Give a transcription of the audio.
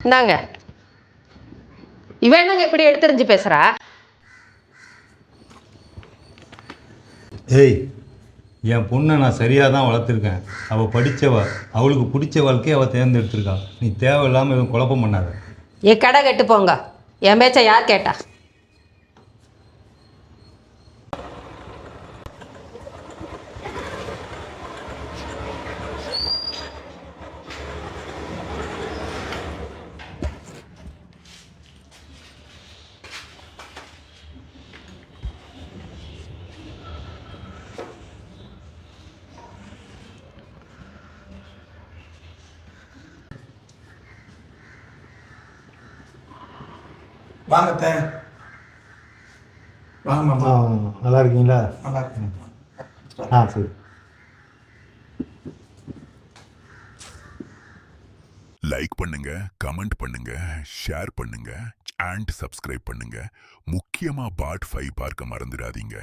இந்தாங்க. இவன் என்னங்க இப்படி எடுத்துரிஞ்சு பேசுறா? ஏய், என் பொண்ணை நான் சரியாக தான் வளர்த்துருக்கேன். அவள் படித்தவ, அவளுக்கு பிடிச்ச வாழ்க்கையை அவள் தேர்ந்தெடுத்திருக்கா. நீ தேவையில்லாமல் எதுவும் குழப்பம் பண்ணாத. என் கடை கெட்டு போங்க. என் பேச்சை யார் கேட்டா? வாங்கத்த வாங்க மாமா. நல்லா இருக்கீங்களா? நல்லா இருக்கேன். சரி. லைக் பண்ணுங்க, கமெண்ட் பண்ணுங்க, ஷேர் பண்ணுங்க அண்ட் சப்ஸ்கிரைப் பண்ணுங்க. முக்கியமா பார்ட் 5 பார்க்க மறந்துடாதீங்க.